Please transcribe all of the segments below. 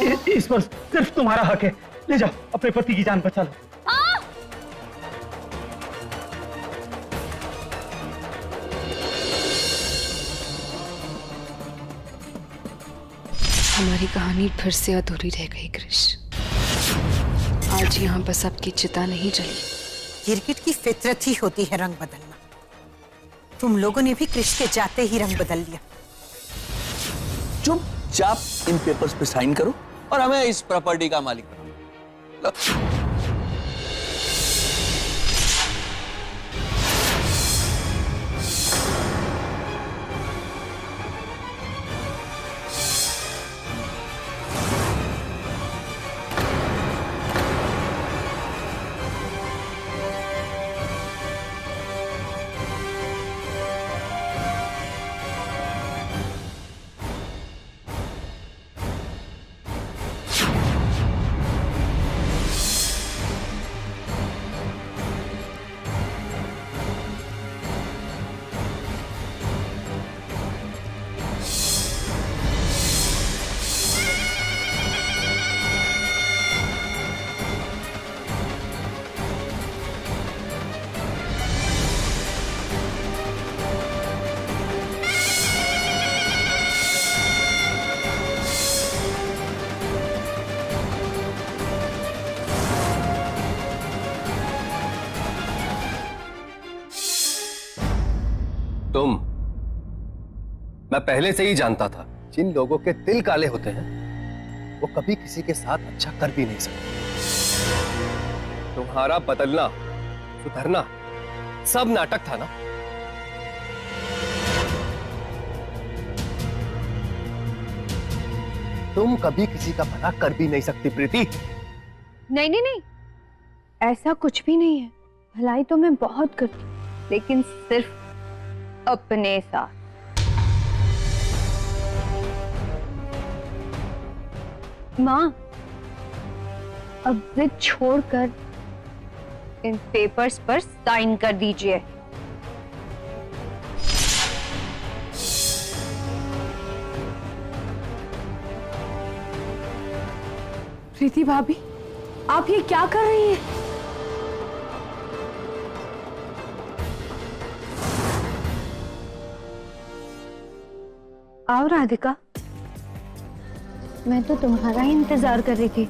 इस पर सिर्फ तुम्हारा हक है। ले जाओ, अपने पति की जान बचा लो। हमारी कहानी फिर से अधूरी रह गई कृष। आज यहाँ बस आपकी चिता नहीं जली। गिरगिट की फितरत ही होती है रंग बदलना। तुम लोगों ने भी कृष के जाते ही रंग बदल लिया। चुपचाप इन पेपर्स पे साइन करो और हमें इस प्रॉपर्टी का मालिक बनाओ। मैं पहले से ही जानता था जिन लोगों के दिल काले होते हैं वो कभी किसी के साथ अच्छा कर भी नहीं सकते। तुम्हारा बदलना, सुधरना सब नाटक था ना। तुम कभी किसी का भला कर भी नहीं सकती प्रीति। नहीं नहीं नहीं, ऐसा कुछ भी नहीं है। भलाई तो मैं बहुत करती हूँ, लेकिन सिर्फ अपने साथ। माँ, अब जिद छोड़कर इन पेपर्स पर साइन कर दीजिए। प्रीति भाभी, आप ये क्या कर रही हैं? आओ राधिका, मैं तो तुम्हारा ही इंतजार कर रही थी।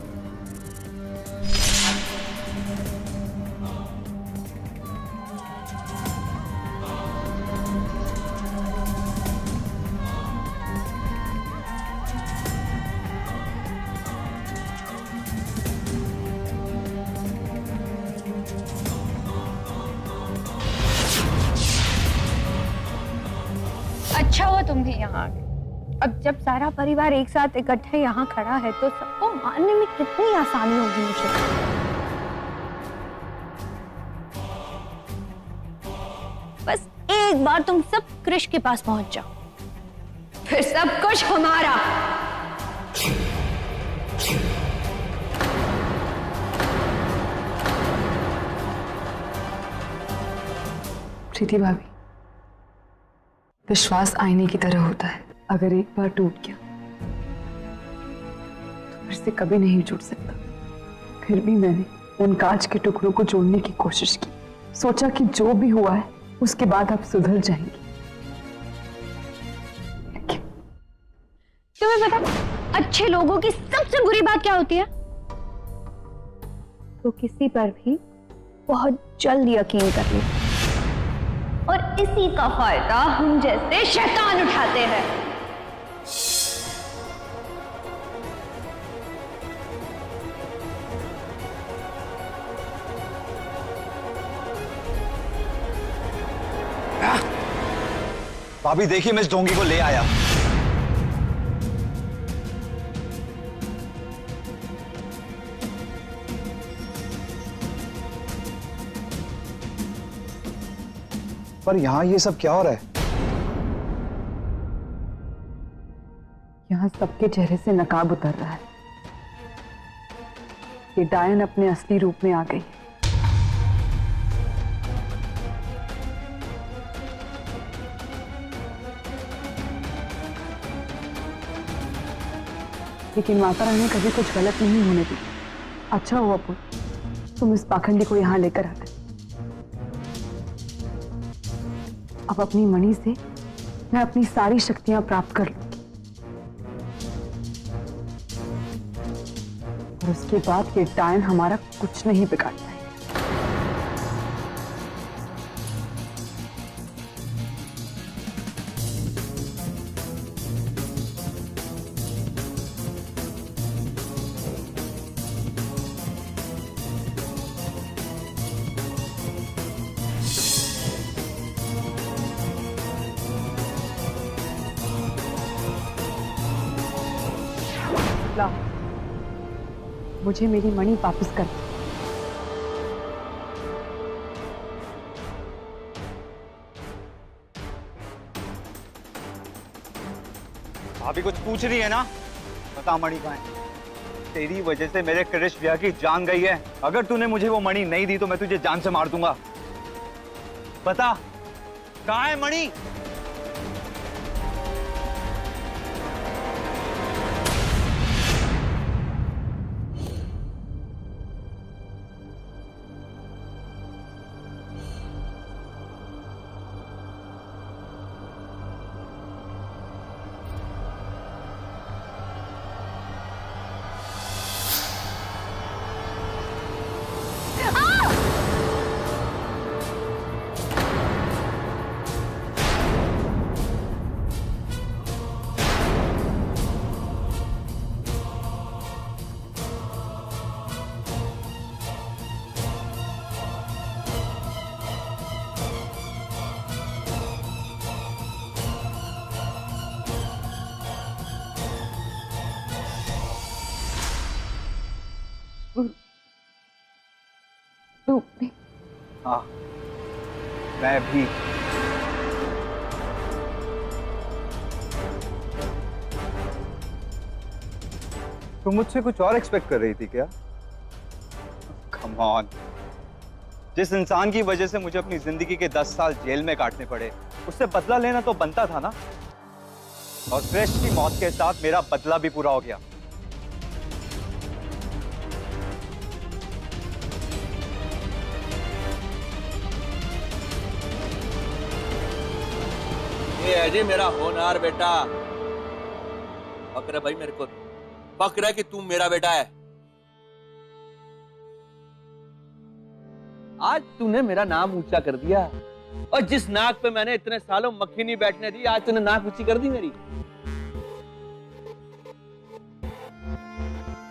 अच्छा हुआ तुम भी यहाँ आ गए। अब जब सारा परिवार एक साथ इकट्ठे यहाँ खड़ा है तो सबको मानने में कितनी आसानी होगी मुझे। बस एक बार तुम सब कृष के पास पहुंच जाओ, फिर सब कुछ हमारा। प्रीति भाभी, विश्वास आईने की तरह होता है। अगर एक बार टूट गया तो फिर से कभी नहीं जुड़ सकता। फिर भी मैंने उन कांच के टुकड़ों को जोड़ने की कोशिश की। सोचा कि जो भी हुआ है उसके बाद आप सुधर जाएंगी। लेकिन तुम्हें पता अच्छे लोगों की सबसे बुरी बात क्या होती है? तो किसी पर भी बहुत जल्द यकीन कर लेते, और इसी का फायदा हम जैसे शैतान उठाते हैं। भाभी देखिए, मैं इस ढोंगी को ले आया। पर यहाँ ये सब क्या हो रहा है? यहाँ सबके चेहरे से नकाब उतर रहा है। ये डायन अपने असली रूप में आ गई। लेकिन माता रानी कभी कुछ गलत नहीं होने दी। अच्छा हुआ पुल तुम इस पाखंडी को यहाँ लेकर आ गए। अब अपनी मणि से मैं अपनी सारी शक्तियां प्राप्त कर लूंगी और उसके बाद ये डायन हमारा कुछ नहीं बिगाड़ पाएगा। लाओ, मुझे मेरी मणि वापस कर दो। भाभी कुछ पूछ रही है ना? बता मणि कहाँ है? तेरी वजह से मेरे कृष भैया की जान गई है। अगर तूने मुझे वो मणि नहीं दी तो मैं तुझे जान से मार दूंगा। बता कहाँ है मणि? हाँ, मैं भी। तुम मुझसे कुछ और एक्सपेक्ट कर रही थी क्या? Come on. जिस इंसान की वजह से मुझे अपनी जिंदगी के 10 साल जेल में काटने पड़े, उससे बदला लेना तो बनता था ना। और कृष की मौत के साथ मेरा बदला भी पूरा हो गया। ये है जी मेरा होनहार बेटा। फक्र है भाई मेरे को, फक्र है कि तू मेरा बेटा है। आज तूने मेरा नाम ऊंचा कर दिया, और जिस नाक पे मैंने इतने सालों मक्खी नहीं बैठने दी, आज तूने नाक ऊंची कर दी मेरी।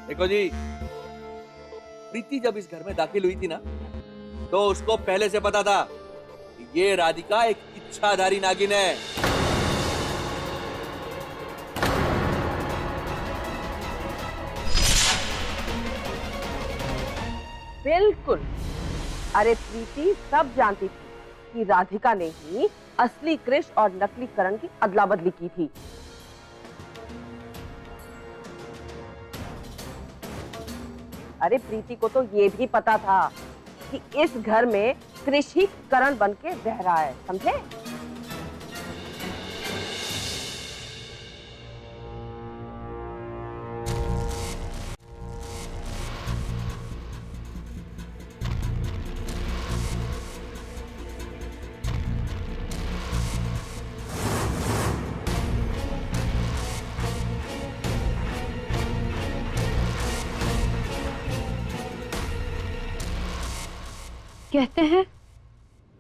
देखो जी, प्रीति जब इस घर में दाखिल हुई थी ना, तो उसको पहले से पता था कि ये राधिका एक इच्छाधारी नागिन है। बिल्कुल। अरे प्रीति सब जानती थी कि राधिका ने ही असली कृष और नकली करण की अदला बदली की थी। अरे प्रीति को तो ये भी पता था कि इस घर में कृष ही करण बन के रह रहा है, समझे? कहते हैं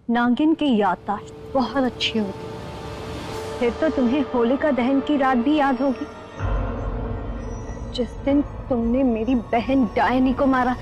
नागिन की याददाश्त बहुत अच्छी होती है। फिर तो तुम्हें होलिका दहन की रात भी याद होगी, जिस दिन तुमने मेरी बहन डायनी को मारा।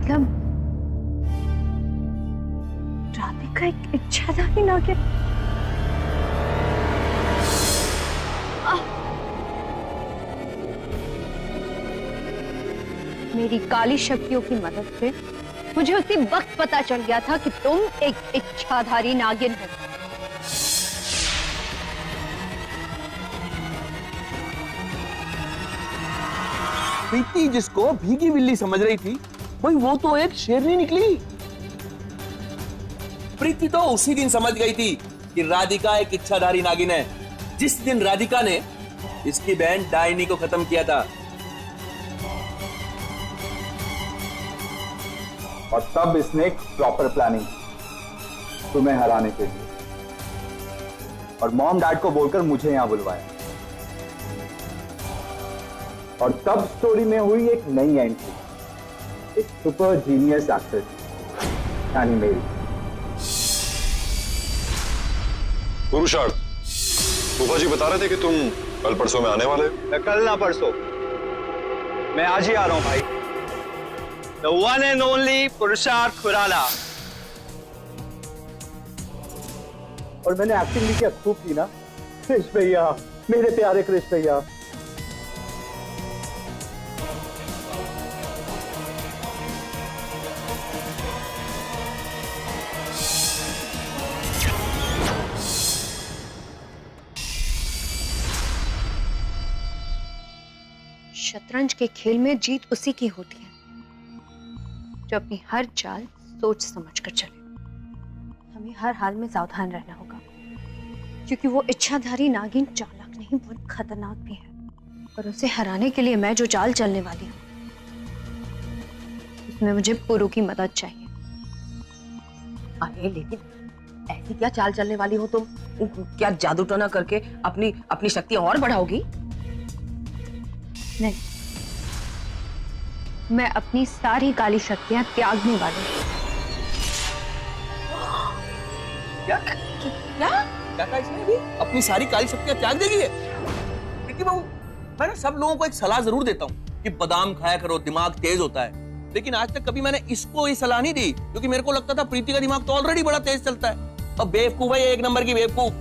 मतलब राधिका एक इच्छाधारी नागिन? मेरी काली शक्तियों की मदद से मुझे उसी वक्त पता चल गया था कि तुम एक इच्छाधारी नागिन हो। प्रीति जिसको भीगी बिल्ली समझ रही थी, भाई वो तो एक शेरनी निकली। प्रीति तो उसी दिन समझ गई थी कि राधिका एक इच्छाधारी नागिन है, जिस दिन राधिका ने इसकी बहन डायनी को खत्म किया था। और तब इसने एक प्रॉपर प्लानिंग तुम्हें हराने के लिए, और मॉम डैड को बोलकर मुझे यहां बुलवाया। और तब स्टोरी में हुई एक नई एंट्री, एक सुपर जीनियस एक्ट्रेस यानी मेरी। पुरुषार्थ, फूफा जी बता रहे थे कि तुम कल परसों में आने वाले हो। कल ना परसों, मैं आज ही आ रहा हूं भाई। The one and only पुरुषार्थ खुराना। और मैंने एक्टिंग भी क्या खूब की ना, क्रिश भैया, मेरे प्यारे क्रिश भैया। शतरंज के खेल में जीत उसी की होती है जो अपनी हर चाल सोच समझ कर चले। हमें हर हाल में सावधान रहना होगा, क्योंकि वो इच्छाधारी नागिन चालाक नहीं, बहुत खतरनाक भी है। और उसे हराने के लिए मैं जो चाल चलने वाली हूँ, उसमें मुझे पुरु की मदद चाहिए। अरे लेकिन ऐसी क्या चाल चलने वाली हो तुम? क्या जादू टोना करके अपनी शक्तियां और बढ़ाओगी? नहीं, मैं अपनी सारी काली शक्तियां त्यागने वाली हूँ। क्या कहा इसने अभी? अपनी सारी काली शक्तियां त्याग देगी है? प्रीति बहू, मैं ना सब लोगों को एक सलाह जरूर देता हूँ कि बादाम खाया करो, दिमाग तेज होता है। लेकिन आज तक कभी मैंने इसको ये सलाह नहीं दी, क्योंकि मेरे को लगता था प्रीति का दिमाग तो ऑलरेडी बड़ा तेज चलता है। और बेवकूफ है, एक नंबर की बेवकूफ।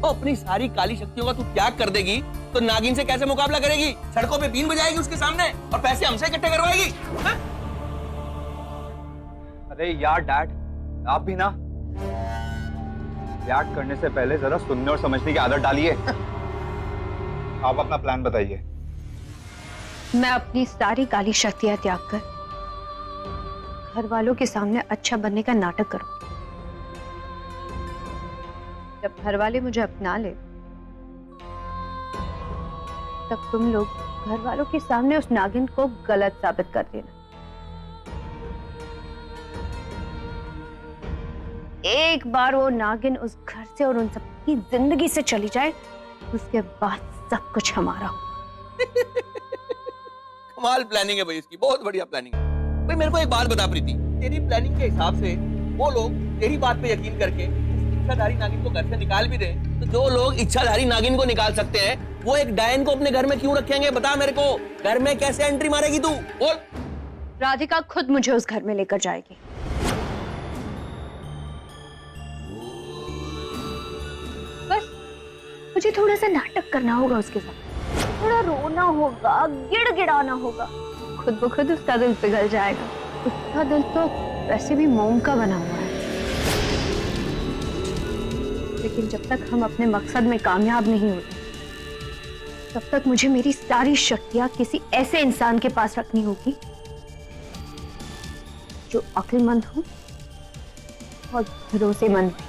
अपनी सारी काली शक्तियों का तू त्याग कर देगी तो नागिन से कैसे मुकाबला करेगी? सड़कों पे बीन बजाएगी उसके सामने और पैसे हमसे इकट्ठे करवाएगी। अरे यार डैड, आप भी ना रिएक्ट करने से पहले जरा सुनने और समझने की आदत डालिए। आप अपना प्लान बताइए। मैं अपनी सारी काली शक्तियां त्याग कर घर वालों के सामने अच्छा बनने का नाटक करूं। जब घर वाले मुझे अपना ले, तब तुम लोग घर वालों के सामने उस नागिन को गलत साबित कर देना। एक बार वो नागिन उस घर से और उन सबकी जिंदगी से चली जाए, उसके बाद सब कुछ हमारा होगा। कमाल प्लानिंग है भाई इसकी, बहुत बढ़िया प्लानिंग है। भाई मेरे को एक बात बता प्रीति, तेरी प्लानिंग के हिसाब से वो लोग तेरी बात पे यकीन करके इच्छाधारी नागिन को घर से निकाल भी दे, तो जो लोग इच्छाधारी नागिन को निकाल सकते हैं, वो एक डायन को अपने घर में क्यों रखेंगे? बता मेरे को, घर में कैसे एंट्री मारेगी तू? बोल। राधिका खुद मुझे उस घर में लेकर जाएगी। बस मुझे थोड़ा सा नाटक करना होगा उसके साथ, थोड़ा रोना होगा, गिड़गिड़ाना होगा, खुद ब खुद उसका दिल पिघल जाएगा। उसका दिल तो वैसे भी मोम का बना हुआ है। लेकिन जब तक हम अपने मकसद में कामयाब नहीं होते, तब तक मुझे मेरी सारी शक्तियां किसी ऐसे इंसान के पास रखनी होगी जो अक्लमंद हो और भरोसेमंद भी।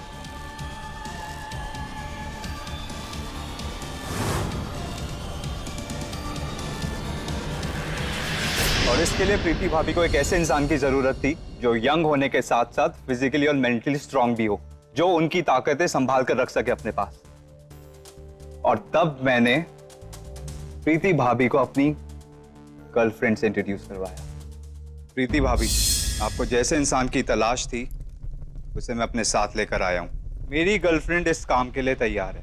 और इसके लिए प्रीति भाभी को एक ऐसे इंसान की जरूरत थी जो यंग होने के साथ साथ फिजिकली और मेंटली स्ट्रांग भी हो, जो उनकी ताकतें संभाल कर रख सके अपने पास। और तब मैंने प्रीति भाभी को अपनी गर्लफ्रेंड से इंट्रोड्यूस करवाया। प्रीति भाभी, आपको जैसे इंसान की तलाश थी, उसे मैं अपने साथ लेकर आया हूं। मेरी गर्लफ्रेंड इस काम के लिए तैयार है।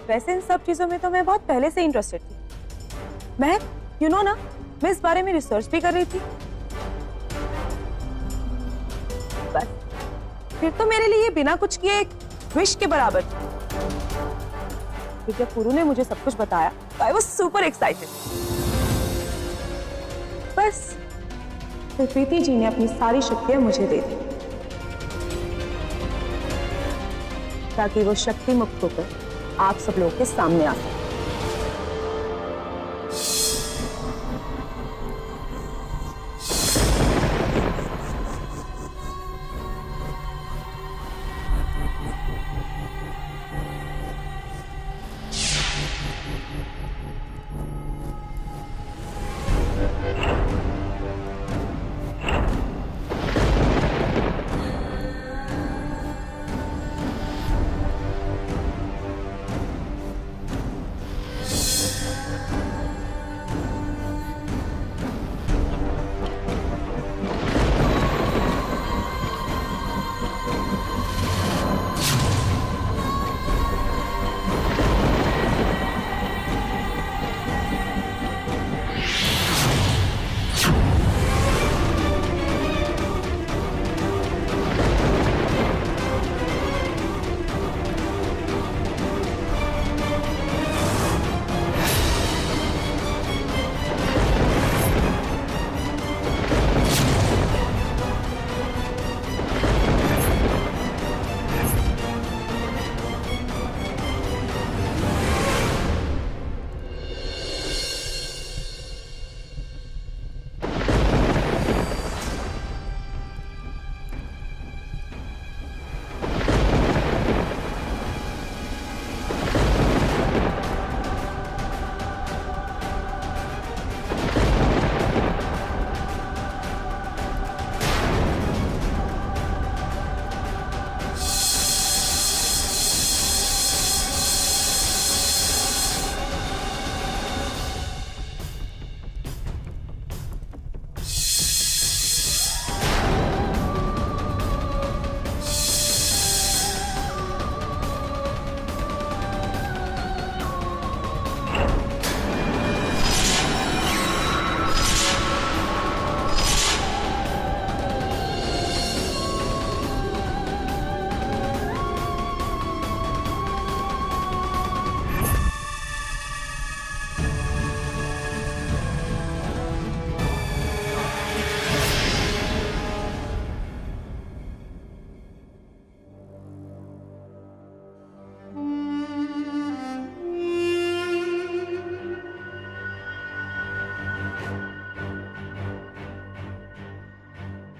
वैसे इन सब चीजों में तो मैं बहुत पहले से इंटरेस्टेड थी। मैं यू नो ना, मैं इस बारे में रिसर्च भी कर रही थी। बस फिर तो मेरे लिए बिना कुछ किए एक विश के बराबर था। फिर जब पुरु ने मुझे सब कुछ बताया तो आई वाज सुपर एक्साइटेड। बस फिर प्रीति जी ने अपनी सारी शक्तियां मुझे दे दी ताकि वो शक्ति मुक्त होकर आप सब लोगों के सामने आ सके।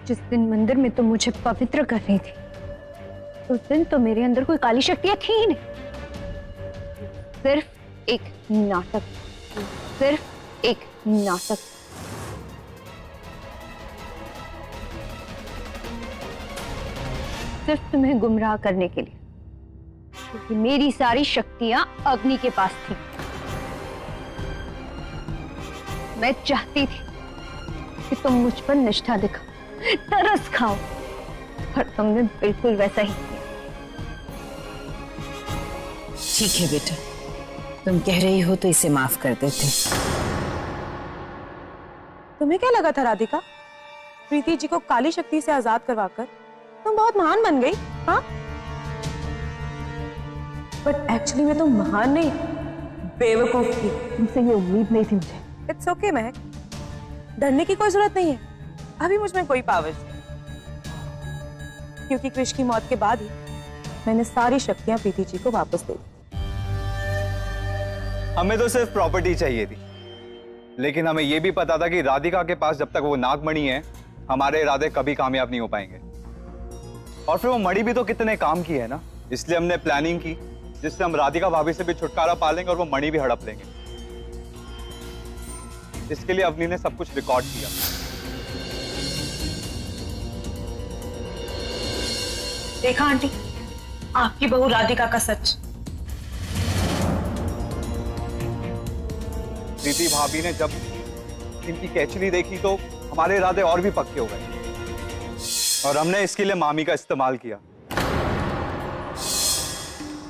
जिस दिन मंदिर में तुम मुझे पवित्र कर रही थी उस दिन तो मेरे अंदर कोई काली शक्तियां थी ही नहीं। सिर्फ एक नाटक, सिर्फ एक नाटक। सिर्फ तुम्हें गुमराह करने के लिए, क्योंकि मेरी सारी शक्तियां अग्नि के पास थी। मैं चाहती थी कि तुम मुझ पर निष्ठा दिखाओ, तरस खाओ, और तुमने बिल्कुल वैसा ही किया। ठीक है बेटा, तुम कह रही हो तो इसे माफ कर देते। तुम्हें क्या लगा था राधिका, प्रीति जी को काली शक्ति से आजाद करवाकर तुम बहुत महान बन गई? हाँ, बट एक्चुअली में तुम महान नहीं, बेवकूफ थी। तुमसे ये उम्मीद नहीं थी मुझे। इट्स ओके महक, डरने की कोई जरूरत नहीं है। अभी मुझ में कोई पावर्स नहीं, क्योंकि कृष की मौत के बाद ही मैंने सारी शक्तियां प्रीति जी को वापस दे दी। हमें तो सिर्फ प्रॉपर्टी चाहिए थी, लेकिन हमें यह भी पता था कि राधिका के पास जब तक वो नागमणि है हमारे इरादे कभी कामयाब नहीं हो पाएंगे। और फिर वो मणि भी तो कितने काम की है ना, इसलिए हमने प्लानिंग की जिससे हम राधिका भाभी से भी छुटकारा पा लेंगे और वो मणि भी हड़प लेंगे। इसके लिए अवनी ने सब कुछ रिकॉर्ड किया। देखा आंटी, आपकी बहू राधिका का सच। प्रीति भाभी ने जब इनकी कैचली देखी तो हमारे इरादे और भी पक्के हो गए और हमने इसके लिए मामी का इस्तेमाल किया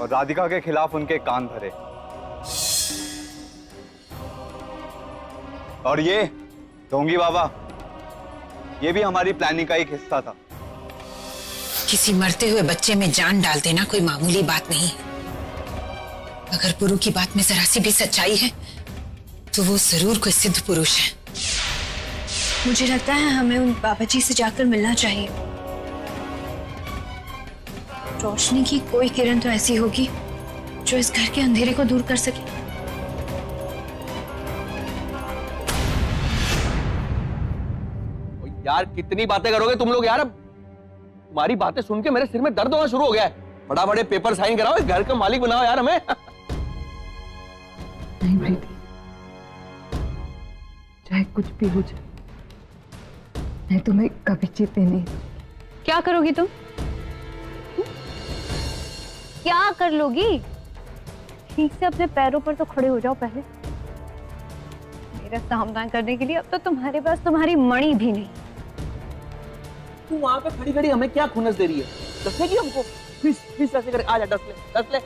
और राधिका के खिलाफ उनके कान भरे। और ये ढोंगी बाबा, ये भी हमारी प्लानिंग का एक हिस्सा था। किसी मरते हुए बच्चे में जान डाल देना कोई मामूली बात नहीं है। अगर पुरु की बात में जरा सी भी सच्चाई है तो वो जरूर कोई सिद्ध पुरुष है। मुझे लगता है हमें उन बाबा जी से जाकर मिलना चाहिए। रोशनी की कोई किरण तो ऐसी होगी जो इस घर के अंधेरे को दूर कर सके। यार कितनी बातें करोगे तुम लोग यार। अब तुम्हारी बातें सुन के मेरे सिर में दर्द होना शुरू हो गया है। बड़ा बड़े पेपर साइन कराओ, इस घर का मालिक बनाओ यार हमें। नहीं प्रीति, चाहे कुछ भी हो जाए, मैं तुम्हें कभी जीतने नहीं दूंगी। क्या करोगी तुम? क्या कर लोगी? ठीक से अपने पैरों पर तो खड़े हो जाओ पहले। मेरा सामना करने के लिए अब तो तुम्हारे पास तुम्हारी मणि भी नहीं। तू वहां पे खड़ी खड़ी हमें क्या खुन्नस दे रही है? डसेगी हमको? फिर ऐसे करे, आ जा डस ले।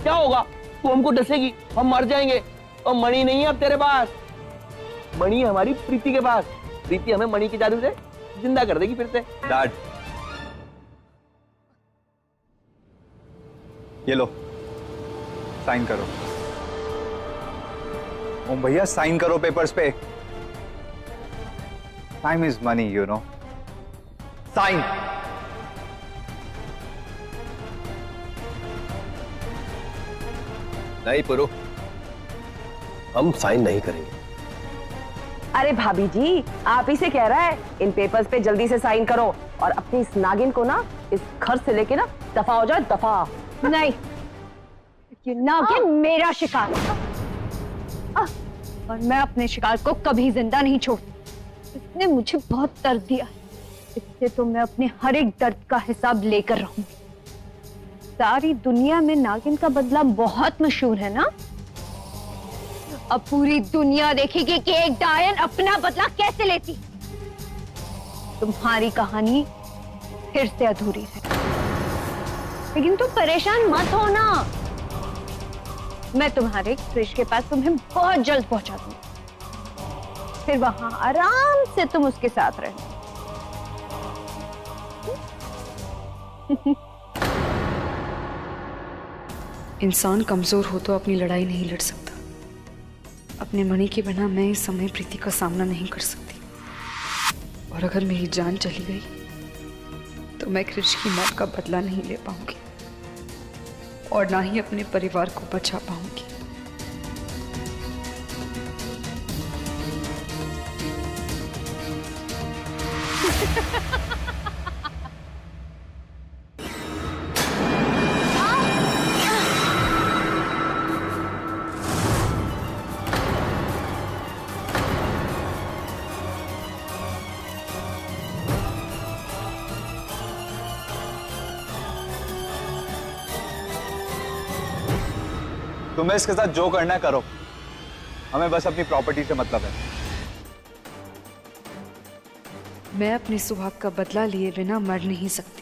क्या होगा? तू हमको डसेगी, हम मर जाएंगे। और मणि नहीं है अब तेरे पास, मणि है हमारी प्रीति के पास। प्रीति हमें मणि के जादू से जिंदा कर देगी फिर से। डैड, ये लो, साइन करो। ओम भैया साइन करो पेपर्स पे। Time is money, you know. Sign. नहीं पुरु, हम साइन नहीं करेंगे। अरे भाभी जी, आप ही से कह रहा है, इन पेपर्स पे जल्दी से साइन करो और अपनी इस नागिन को ना इस घर से लेके ना दफा हो जाए, दफा। नहीं, ये नागिन मेरा शिकार है। और मैं अपने शिकार को कभी जिंदा नहीं छोड़ती। इसने मुझे बहुत दर्द दिया है, इससे तो मैं अपने हर एक दर्द का हिसाब लेकर रहूंगी। सारी दुनिया में नागिन का बदला बहुत मशहूर है ना। अब पूरी दुनिया देखेगी कि एक डायन अपना बदला कैसे लेती। तुम्हारी कहानी फिर से अधूरी है, लेकिन तुम परेशान मत होना। मैं तुम्हारे क्रिश के पास तुम्हें बहुत जल्द पहुंचा दूंगी, फिर वहां आराम से तुम उसके साथ रहना। इंसान कमजोर हो तो अपनी लड़ाई नहीं लड़ सकता। अपने मणि के बिना मैं इस समय प्रीति का सामना नहीं कर सकती, और अगर मेरी जान चली गई तो मैं क्रिश की मौत का बदला नहीं ले पाऊंगी और ना ही अपने परिवार को बचा पाऊंगी। तुम्हें इसके साथ जो करना है करो, हमें बस अपनी प्रॉपर्टी से मतलब है। मैं अपने सुहाग का बदला लिए बिना मर नहीं सकती।